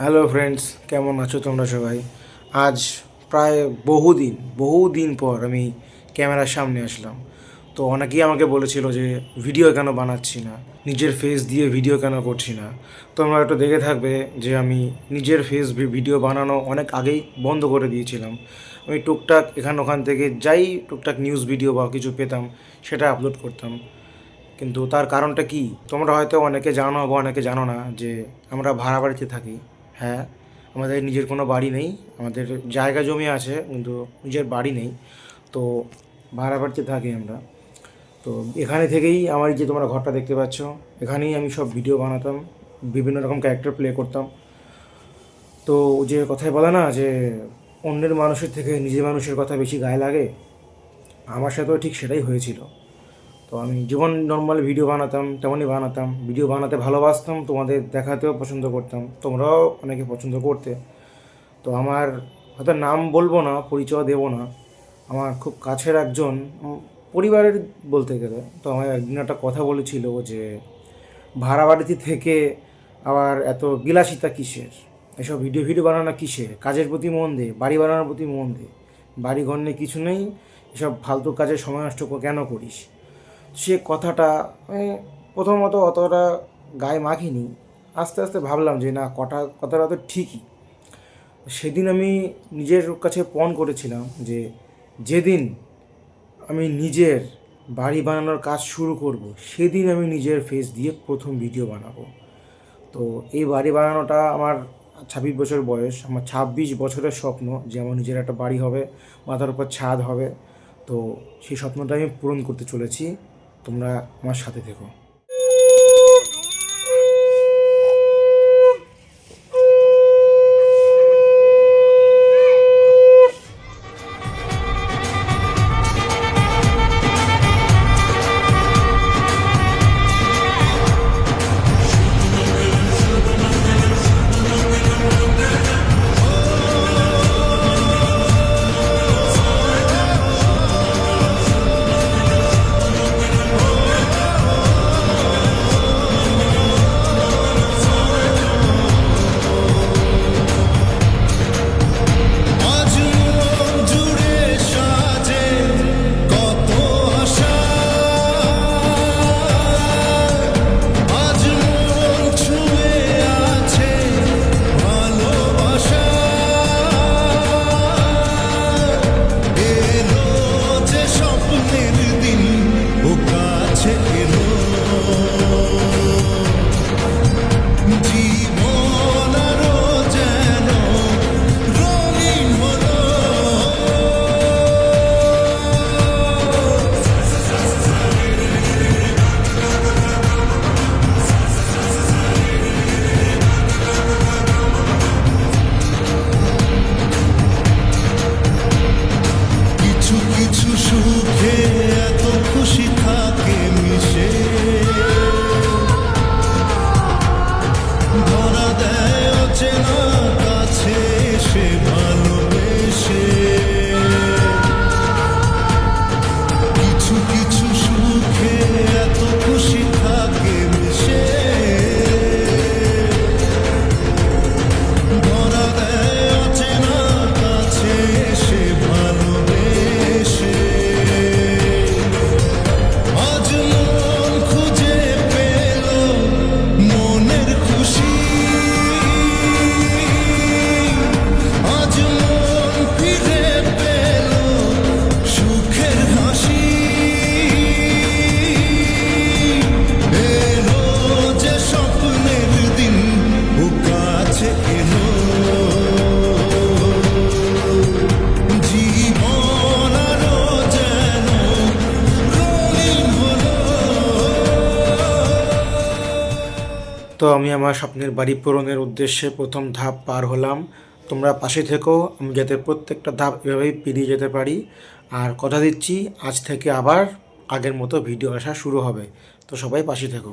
Hello friends, কেমন আছো তোমরা সবাই? আজ প্রায় বহুদিন পর আমি ক্যামেরার সামনে আসলাম। তো অনেকেই আমাকে বলেছিল যে ভিডিও কেন বানাচ্ছি না, নিজের ফেস দিয়ে ভিডিও কেন করছি না। তোমরা একটু দেখে থাকবে যে আমি নিজের ফেস ভিডিও বানানো অনেক আগেই বন্ধ করে দিয়েছিলাম। আমি টুকটাক এখান ওখান থেকে যাই টুকটাক নিউজ ভিডিও বা কিছু পেতাম সেটা আপলোড করতাম। কিন্তু তার কারণটা কি তোমরা হয়তো অনেকে জানো বা অনেকে জানো না যে আমরা ভাড়া বাড়িতে থাকি। হ্যাঁ, আমাদের নিজের কোনো বাড়ি নেই। আমাদের জায়গা জমি আছে কিন্তু নিজের বাড়ি নেই। তো ভাড়া বাড়িতে থাকি আমরা। তো এখানে থেকেই আমার যে তোমরা ঘরটা দেখতে পাচ্ছ, এখানেই আমি সব ভিডিও বানাতাম, বিভিন্ন রকম ক্যারেক্টার প্লে করতাম। তো যে কথায় বলে না যে অন্যের মানুষের থেকে নিজের মানুষের কথা বেশি গায়ে লাগে, আমার সাথেও ঠিক সেটাই হয়েছিল। তো আমি যেমন নর্মাল ভিডিও বানাতাম তেমনই বানাতাম, ভিডিও বানাতে ভালোবাসতাম, তোমাদের দেখাতেও পছন্দ করতাম, তোমরাও অনেকে পছন্দ করতে। তো আমার হয়তো নাম বলবো না, পরিচয় দেবো না, আমার খুব কাছের একজন পরিবারের বলতে গেলে, তো আমার একদিন একটা কথা বলেছিল যে ভাড়া বাড়িতে থেকে আবার এত বিলাসিতা কিসের, এসব ভিডিও ভিডিও বানানো কিসের, কাজের প্রতি মন দে, বাড়ি বানানোর প্রতি মন দে, বাড়ি ঘর নেই কিছু নেই, এসব ফালতু কাজে সময় নষ্ট কেন করিস। সে কথাটা আমি প্রথমত অতটা গায়ে মাখিনি। আস্তে আস্তে ভাবলাম যে না, কথাটা তো ঠিকই। সেদিন আমি নিজের কাছে পণ করেছিলাম যে যেদিন আমি নিজের বাড়ি বানানোর কাজ শুরু করব, সেদিন আমি নিজের ফেস দিয়ে প্রথম ভিডিও বানাবো। তো এই বাড়ি বানানোটা আমার 26 বছর বয়স, আমার 26 বছরের স্বপ্ন যে আমার নিজের একটা বাড়ি হবে, মাথার উপর ছাদ হবে। তো সেই স্বপ্নটা আমি পূরণ করতে চলেছি। তোমরা আমার সাথে থেকো। আজ মন জুড়ে সাজে কত আশা, আজ মন ছুঁয়ে আছে ভালোবাসা। এলো যে স্বপ্নের দিন, ও কাছে এলো জীবন আরো যেন রঙিন হলো। কিছু কিছু সুখে এত খুশি থাকে মিশে, ধরা দেয় অচেনা কাছে সে ভালোবেসে। কিছু কিছু সুখে এত খুশি থাকে মিশে, ধরা দেয় অচেনা কাছে সে ভালোবেসে। আজ মন খুঁজে পেল মনের খুশি, আজ মন ফিরে পেল সুখের হাসি। এলো যে স্বপ্নের দিন, ও কাছে এলো জীবন আরো যেন রঙিন হলো। তো আমি আমার স্বপ্নের বাড়ি পূরণের উদ্দেশ্যে প্রথম ধাপ পার হলাম। তোমরা পাশে থেকো, আমি যাতে প্রত্যেকটা ধাপ এভাবেই পেরিয়ে যেতে পারি। আর কথা দিচ্ছি, আজ থেকে আবার আগের মতো ভিডিও আসা শুরু হবে। তো সবাই পাশে থেকো।